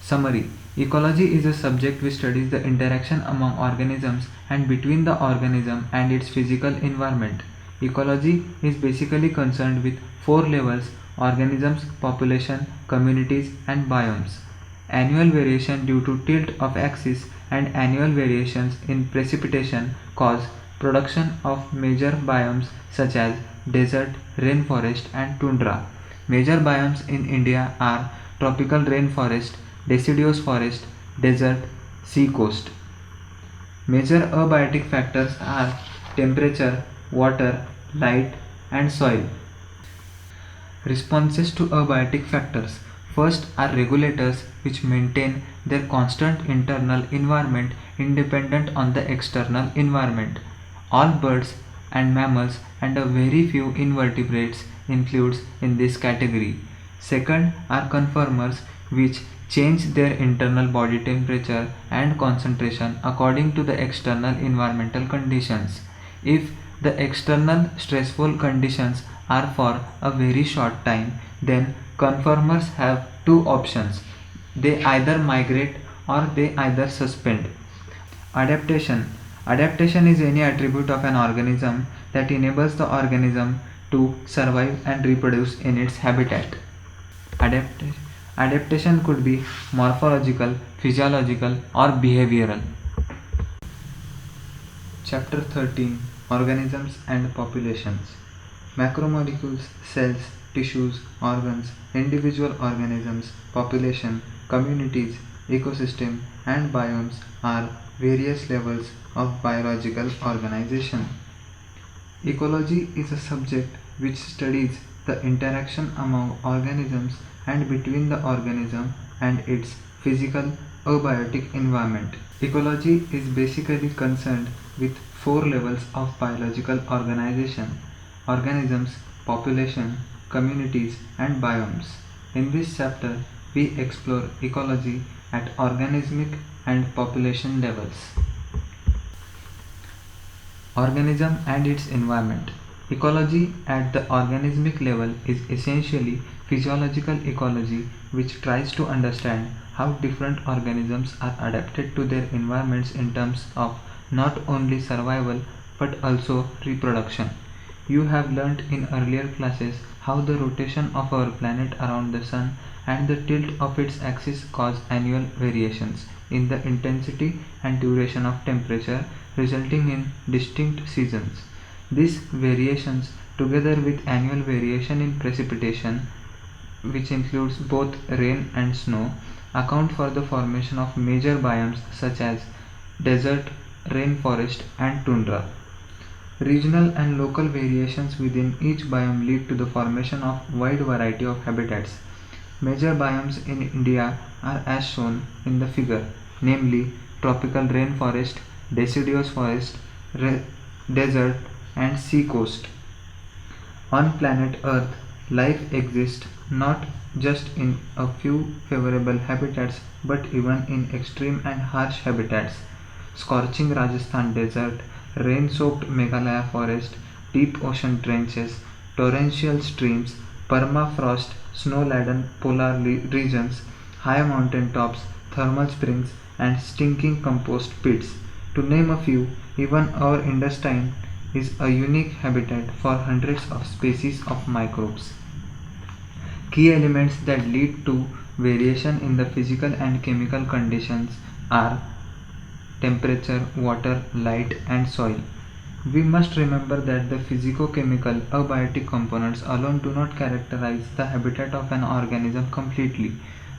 Summary. Ecology is a subject which studies the interaction among organisms and between the organism and its physical environment. Ecology is basically concerned with four levels: organisms, population, communities, and biomes. Annual variation due to tilt of axis and annual variations in precipitation cause production of major biomes such as desert, rainforest, and tundra. Major biomes in India are tropical rainforest, deciduous forest, desert, sea coast. Major abiotic factors are temperature, water, light, and soil. Responses to abiotic factors. First are regulators which maintain their constant internal environment independent on the external environment. All birds and mammals and a very few invertebrates includes in this category. Second are conformers which change their internal body temperature and concentration according to the external environmental conditions. If the external stressful conditions are for a very short time, then conformers have two options. They either migrate or they either suspend. Adaptation. Adaptation is any attribute of an organism that enables the organism to survive and reproduce in its habitat. Adaptation could be morphological, physiological, or behavioral. Chapter 13: Organisms and Populations. Macromolecules, cells, tissues, organs, individual organisms, population, communities, ecosystem, and biomes are various levels of biological organization. Ecology is a subject which studies the interaction among organisms and between the organism and its physical abiotic environment. Ecology is basically concerned with four levels of biological organization: organisms, population, communities, and biomes. In this chapter, we explore ecology at organismic and population levels. Organism and its environment. Ecology at the organismic level is essentially physiological ecology, which tries to understand how different organisms are adapted to their environments in terms of not only survival but also reproduction. You have learnt in earlier classes how the rotation of our planet around the sun and the tilt of its axis cause annual variations in the intensity and duration of temperature, resulting in distinct seasons. These variations, together with annual variation in precipitation, which includes both rain and snow, account for the formation of major biomes such as desert, rainforest, and tundra. Regional and local variations within each biome lead to the formation of wide variety of habitats. Major biomes in India are as shown in the figure, namely tropical rainforest, deciduous forest, desert, and sea coast. On planet Earth, life exists not just in a few favorable habitats but even in extreme and harsh habitats. Scorching Rajasthan desert, rain-soaked Meghalaya forest, deep ocean trenches, torrential streams, permafrost, snow-laden polar regions, high mountain tops, thermal springs, and stinking compost pits. To name a few, even our intestine is a unique habitat for hundreds of species of microbes. Key elements that lead to variation in the physical and chemical conditions are temperature, water, light, and soil. We must remember that the physico-chemical abiotic components alone do not characterize the habitat of an organism completely.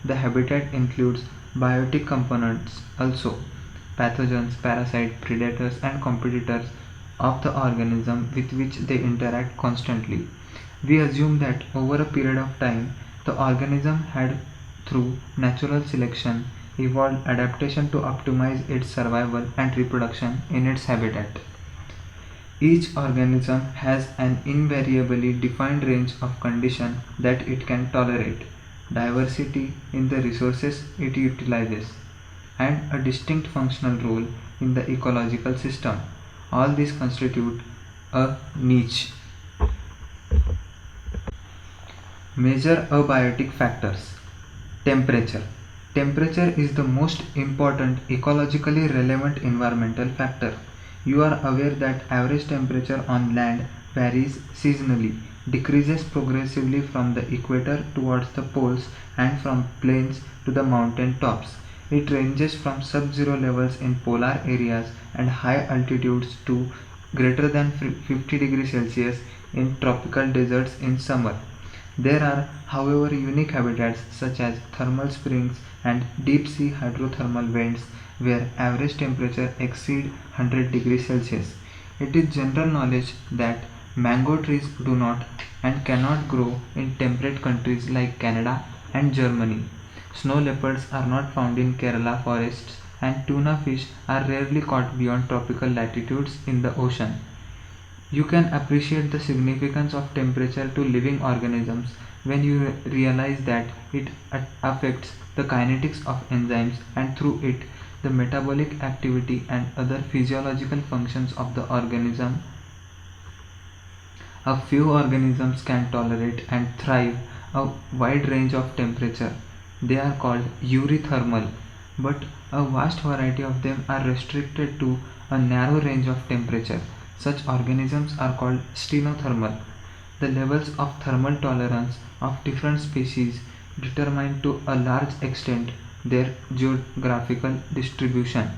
The habitat includes biotic components also: pathogens, parasites, predators, and competitors of the organism with which they interact constantly. We assume that over a period of time, the organism had, through natural selection, evolved adaptation to optimize its survival and reproduction in its habitat. Each organism has an invariably defined range of conditions that it can tolerate, diversity in the resources it utilizes, and a distinct functional role in the ecological system. All these constitute a niche. Major abiotic factors. Temperature. Temperature is the most important ecologically relevant environmental factor. You are aware that average temperature on land varies seasonally, decreases progressively from the equator towards the poles and from plains to the mountain tops. It ranges from sub-zero levels in polar areas and high altitudes to greater than 50 degrees Celsius in tropical deserts in summer. There are, however, unique habitats such as thermal springs and deep sea hydrothermal vents where average temperature exceed 100 degrees Celsius. It is general knowledge that mango trees do not and cannot grow in temperate countries like Canada and Germany. Snow leopards are not found in Kerala forests, and tuna fish are rarely caught beyond tropical latitudes in the ocean. You can appreciate the significance of temperature to living organisms when you realize that it affects the kinetics of enzymes and through it the metabolic activity and other physiological functions of the organism. A few organisms can tolerate and thrive a wide range of temperature. They are called eurythermal, but a vast variety of them are restricted to a narrow range of temperature. Such organisms are called stenothermal. The levels of thermal tolerance of different species determine to a large extent their geographical distribution.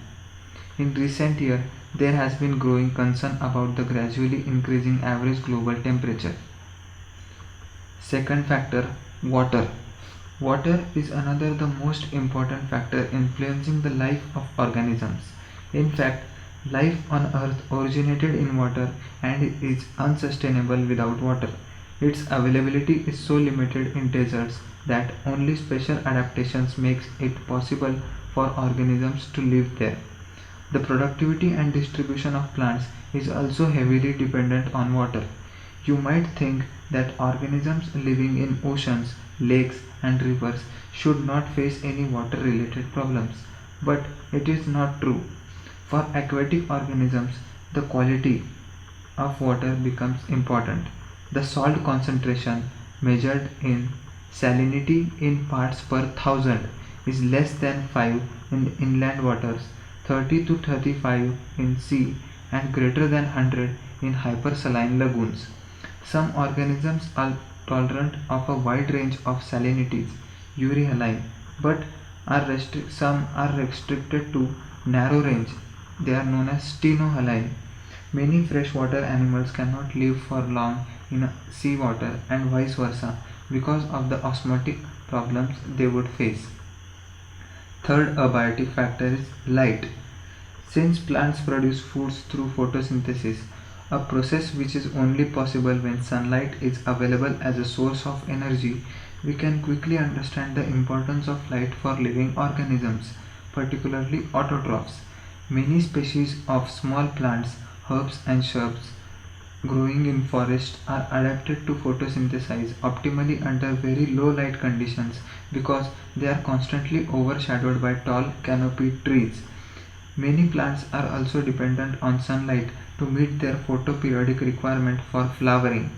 In recent years, there has been growing concern about the gradually increasing average global temperature. Second factor, water. Water is another the most important factor influencing the life of organisms. In fact, life on earth originated in water and is unsustainable without water. Its availability is so limited in deserts that only special adaptations makes it possible for organisms to live there. The productivity and distribution of plants is also heavily dependent on water. You might think that organisms living in oceans, lakes, and rivers should not face any water related problems, but it is not true. For aquatic organisms, the quality of water becomes important. The salt concentration measured in salinity in parts per thousand is less than 5 in inland waters, 30 to 35 in sea, and greater than 100 in hypersaline lagoons. Some organisms are tolerant of a wide range of salinities, euryhaline, but some are restricted to narrow range. They are known as stenohaline. Many freshwater animals cannot live for long in seawater and vice versa because of the osmotic problems they would face. Third abiotic factor is light. Since plants produce foods through photosynthesis, a process which is only possible when sunlight is available as a source of energy, we can quickly understand the importance of light for living organisms, particularly autotrophs. Many species of small plants, herbs and shrubs growing in forests are adapted to photosynthesize optimally under very low light conditions because they are constantly overshadowed by tall canopied trees. Many plants are also dependent on sunlight to meet their photoperiodic requirement for flowering.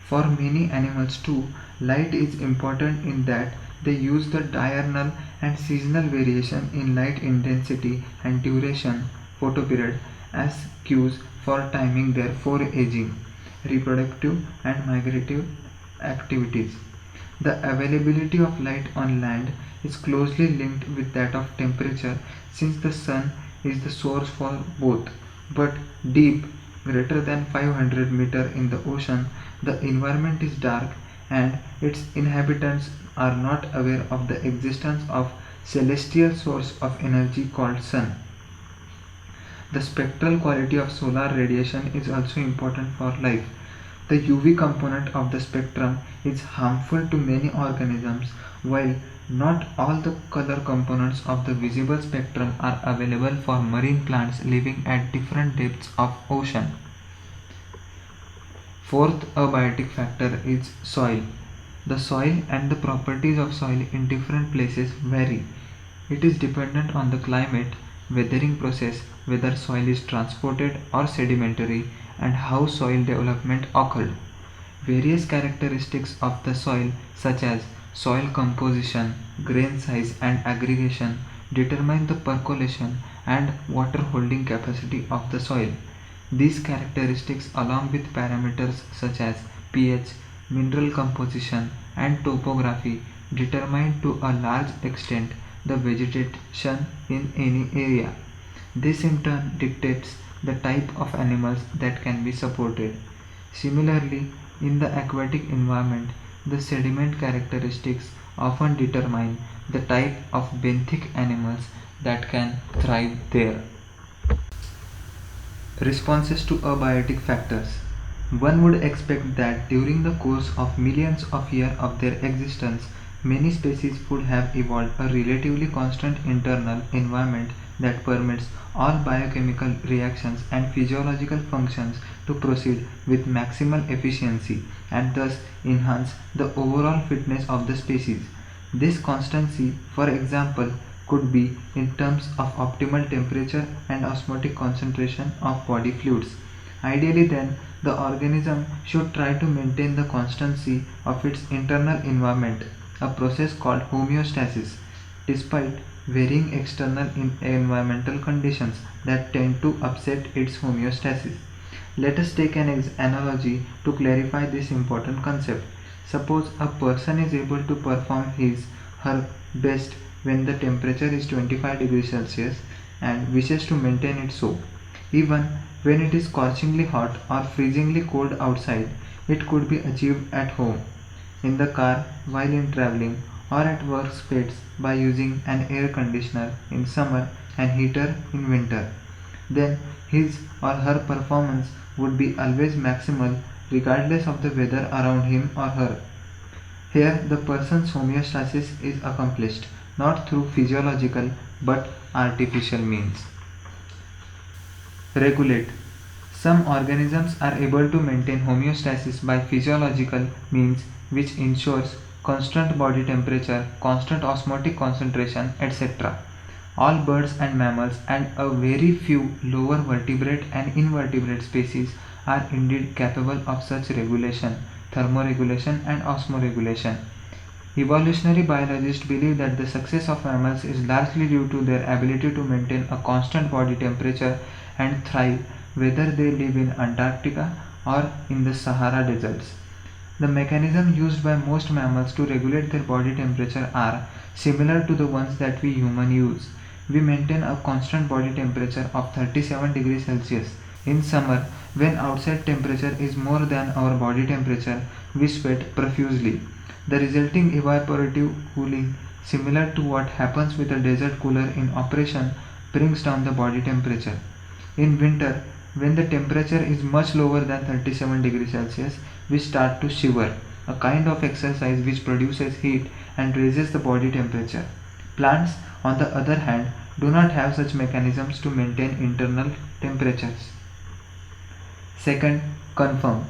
For many animals too, light is important in that they use the diurnal and seasonal variation in light intensity and duration photoperiod as cues for timing their foraging, reproductive and migrative activities. The availability of light on land is closely linked with that of temperature since the sun is the source for both. But deep, greater than 500 meter in the ocean, the environment is dark and its inhabitants are not aware of the existence of celestial source of energy called sun. The spectral quality of solar radiation is also important for life. The UV component of the spectrum is harmful to many organisms, while not all the color components of the visible spectrum are available for marine plants living at different depths of ocean. Fourth abiotic factor is soil. The soil and the properties of soil in different places vary. It is dependent on the climate, weathering process, whether soil is transported or sedimentary, and how soil development occurred. Various characteristics of the soil, such as Soil composition, grain size, and aggregation determine the percolation and water holding capacity of the soil. These characteristics, along with parameters such as pH, mineral composition, and topography, determine to a large extent the vegetation in any area. This in turn dictates the type of animals that can be supported. Similarly, in the aquatic environment, the sediment characteristics often determine the type of benthic animals that can thrive there. Responses to abiotic factors. One would expect that during the course of millions of years of their existence, many species would have evolved a relatively constant internal environment that permits all biochemical reactions and physiological functions to proceed with maximal efficiency and thus enhance the overall fitness of the species. This constancy, for example, could be in terms of optimal temperature and osmotic concentration of body fluids. Ideally then, the organism should try to maintain the constancy of its internal environment, a process called homeostasis, despite varying external environmental conditions that tend to upset its homeostasis. Let us take an analogy to clarify this important concept. Suppose a person is able to perform his/her best when the temperature is 25 degrees Celsius and wishes to maintain it so. Even when it is scorchingly hot or freezingly cold outside, it could be achieved at home, in the car while in traveling, or at workspace by using an air conditioner in summer and heater in winter. Then his or her performance would be always maximal regardless of the weather around him or her. Here the person's homeostasis is accomplished not through physiological but artificial means. Regulate. Some organisms are able to maintain homeostasis by physiological means, which ensures constant body temperature, constant osmotic concentration, etc. All birds and mammals and a very few lower vertebrate and invertebrate species are indeed capable of such regulation, thermoregulation and osmoregulation. Evolutionary biologists believe that the success of mammals is largely due to their ability to maintain a constant body temperature and thrive whether they live in Antarctica or in the Sahara deserts. The mechanisms used by most mammals to regulate their body temperature are similar to the ones that we humans use. We maintain a constant body temperature of 37 degrees Celsius. In summer, when outside temperature is more than our body temperature, we sweat profusely. The resulting evaporative cooling, similar to what happens with a desert cooler in operation, brings down the body temperature. In winter, when the temperature is much lower than 37 degrees Celsius, we start to shiver, a kind of exercise which produces heat and raises the body temperature. Plants, on the other hand, do not have such mechanisms to maintain internal temperatures. Second, confirm.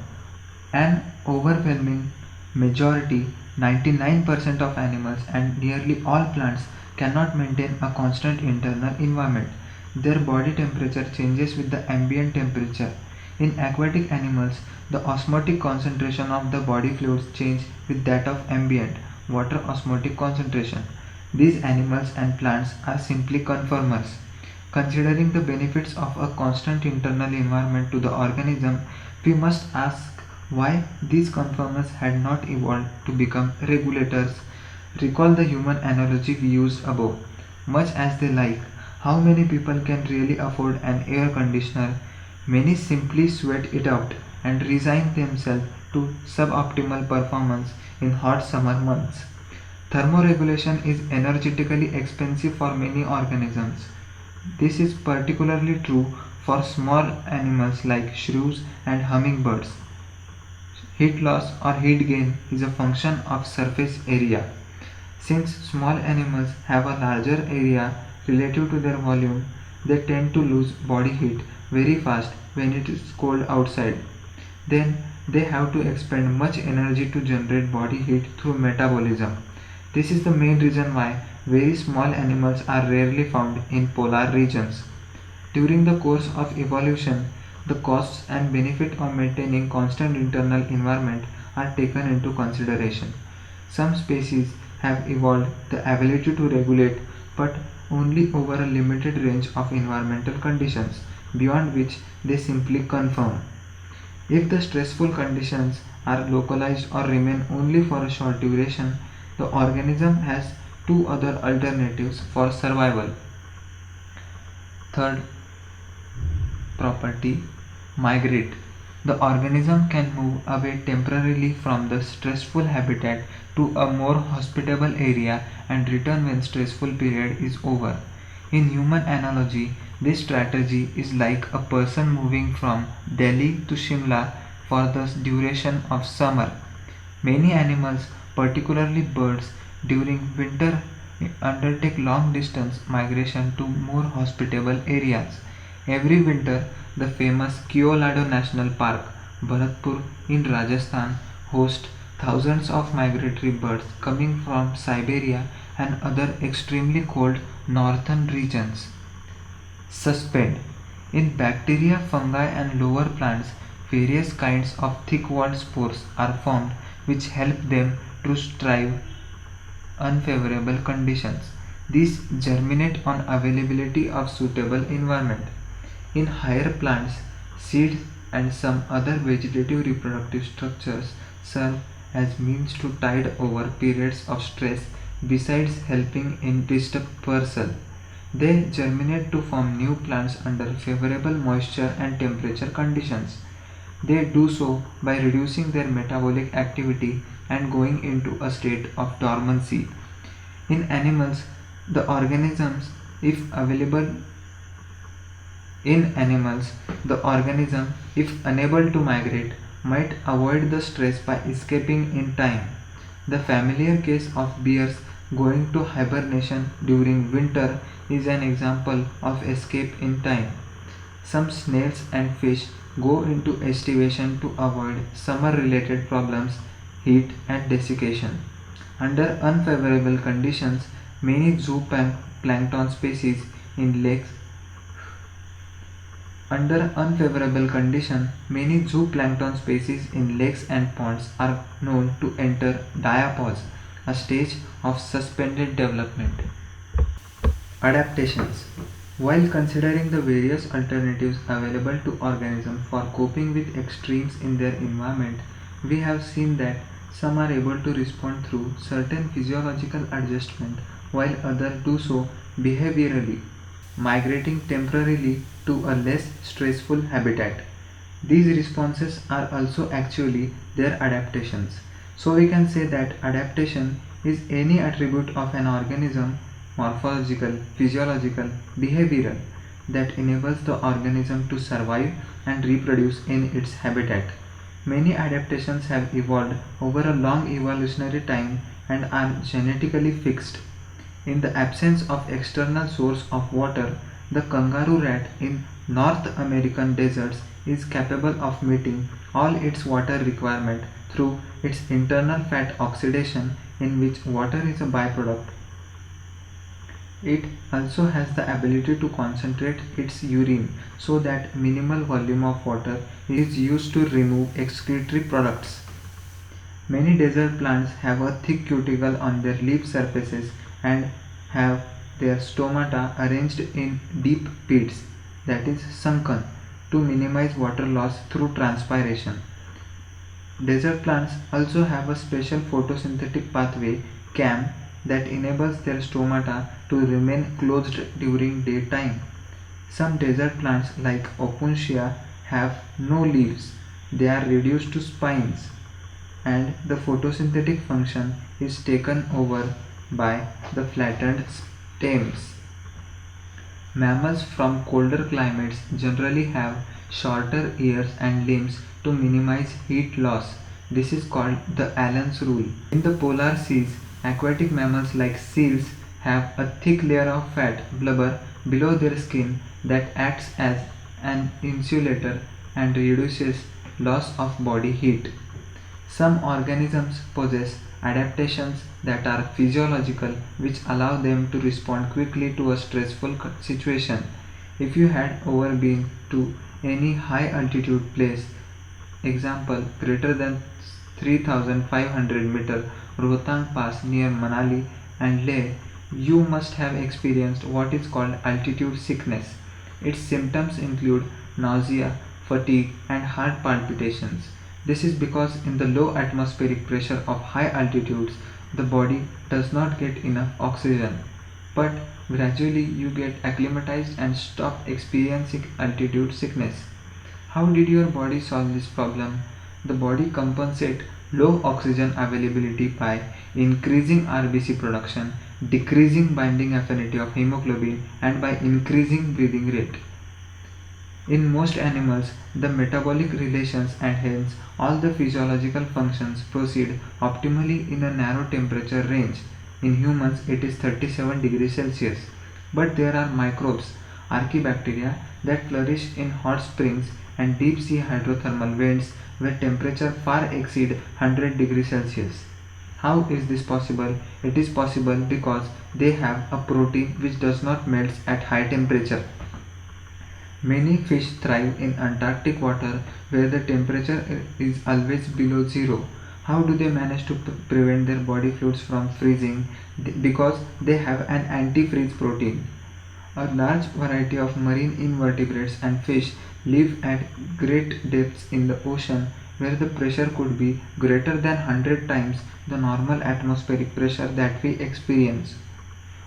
An overwhelming majority, 99% of animals and nearly all plants cannot maintain a constant internal environment. Their body temperature changes with the ambient temperature. In aquatic animals, the osmotic concentration of the body fluids change with that of ambient water osmotic concentration. These animals and plants are simply conformers. Considering the benefits of a constant internal environment to the organism, we must ask why these conformers had not evolved to become regulators. Recall the human analogy we used above. Much as they like, how many people can really afford an air conditioner? Many simply sweat it out and resign themselves to suboptimal performance in hot summer months. Thermoregulation is energetically expensive for many organisms. This is particularly true for small animals like shrews and hummingbirds. Heat loss or heat gain is a function of surface area. Since small animals have a larger area relative to their volume, they tend to lose body heat very fast when it is cold outside. Then they have to expend much energy to generate body heat through metabolism. This is the main reason why very small animals are rarely found in polar regions. During the course of evolution, the costs and benefit of maintaining constant internal environment are taken into consideration. Some species have evolved the ability to regulate, but only over a limited range of environmental conditions, beyond which they simply conform. If the stressful conditions are localized or remain only for a short duration, the organism has two other alternatives for survival. Third property, migrate. The organism can move away temporarily from the stressful habitat to a more hospitable area and return when stressful period is over. In human analogy, this strategy is like a person moving from Delhi to Shimla for the duration of summer. Many animals, particularly birds, during winter undertake long distance migration to more hospitable areas. Every winter, the famous Keolado National Park, Bharatpur in Rajasthan, hosts thousands of migratory birds coming from Siberia and other extremely cold northern regions. Suspend. In bacteria, fungi, and lower plants, various kinds of thick walled spores are formed which help them to thrive unfavorable conditions. These germinate on availability of suitable environment. In higher plants, seeds and some other vegetative reproductive structures serve as means to tide over periods of stress besides helping in dispersal. They germinate to form new plants under favorable moisture and temperature conditions. They do so by reducing their metabolic activity and going into a state of dormancy. In animals, the organisms, if available in animals, the organism, if unable to migrate, might avoid the stress by escaping in time. The familiar case of bears going to hibernation during winter is an example of escape in time. Some snails and fish go into estivation to avoid summer related problems, heat, and desiccation. Under unfavorable conditions, many zooplankton species in lakes Under unfavorable conditions, many zooplankton species in lakes and ponds are known to enter diapause, a stage of suspended development. Adaptations. While considering the various alternatives available to organisms for coping with extremes in their environment, we have seen that some are able to respond through certain physiological adjustment while others do so behaviorally, migrating temporarily to a less stressful habitat. These responses are also actually their adaptations. So we can say that adaptation is any attribute of an organism, morphological, physiological, behavioral, that enables the organism to survive and reproduce in its habitat. Many adaptations have evolved over a long evolutionary time and are genetically fixed. In the absence of external source of water, the kangaroo rat in North American deserts is capable of meeting all its water requirement through its internal fat oxidation, in which water is a byproduct. It also has the ability to concentrate its urine so that minimal volume of water is used to remove excretory products. Many desert plants have a thick cuticle on their leaf surfaces and have their stomata arranged in deep pits, that is sunken, to minimize water loss through transpiration. Desert plants also have a special photosynthetic pathway, CAM, that enables their stomata to remain closed during daytime. Some desert plants like Opuntia have no leaves, they are reduced to spines, and the photosynthetic function is taken over by the flattened stems. Mammals from colder climates generally have shorter ears and limbs to minimize heat loss. This is called the Allen's rule. In the polar seas, aquatic mammals like seals have a thick layer of fat blubber below their skin that acts as an insulator and reduces loss of body heat. Some organisms possess adaptations that are physiological, which allow them to respond quickly to a stressful situation. If you had ever been to any high altitude place, example greater than 3500 meter, Rohtang Pass near Manali and Leh, you must have experienced what is called altitude sickness. Its symptoms include nausea, fatigue, and heart palpitations. This is because in the low atmospheric pressure of high altitudes, the body does not get enough oxygen. But gradually you get acclimatized and stop experiencing altitude sickness. How did your body solve this problem? The body compensates low oxygen availability by increasing RBC production, decreasing binding affinity of hemoglobin, and by increasing breathing rate. In most animals, the metabolic relations and hence all the physiological functions proceed optimally in a narrow temperature range. In humans, it is 37 degrees Celsius. But there are microbes, archaebacteria, that flourish in hot springs and deep sea hydrothermal vents where temperature far exceed 100 degrees Celsius. How is this possible? It is possible because they have a protein which does not melt at high temperature. Many fish thrive in Antarctic water where the temperature is always below zero. How do they manage to prevent their body fluids from freezing? Because they have an antifreeze protein. A large variety of marine invertebrates and fish live at great depths in the ocean where the pressure could be greater than 100 times the normal atmospheric pressure that we experience.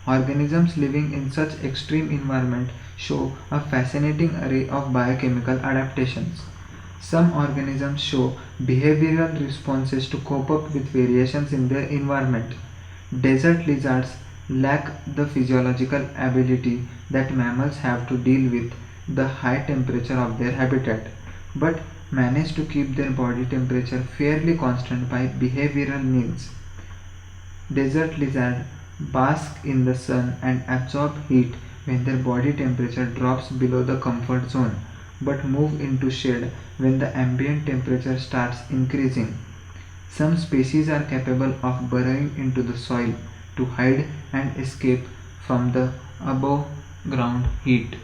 Organisms living in such extreme environment show a fascinating array of biochemical adaptations. Some organisms show behavioral responses to cope up with variations in their environment. Desert lizards lack the physiological ability that mammals have to deal with the high temperature of their habitat, but manage to keep their body temperature fairly constant by behavioral means. Desert lizards bask in the sun and absorb heat when their body temperature drops below the comfort zone, but move into shade when the ambient temperature starts increasing. Some species are capable of burrowing into the soil to hide and escape from the above ground heat.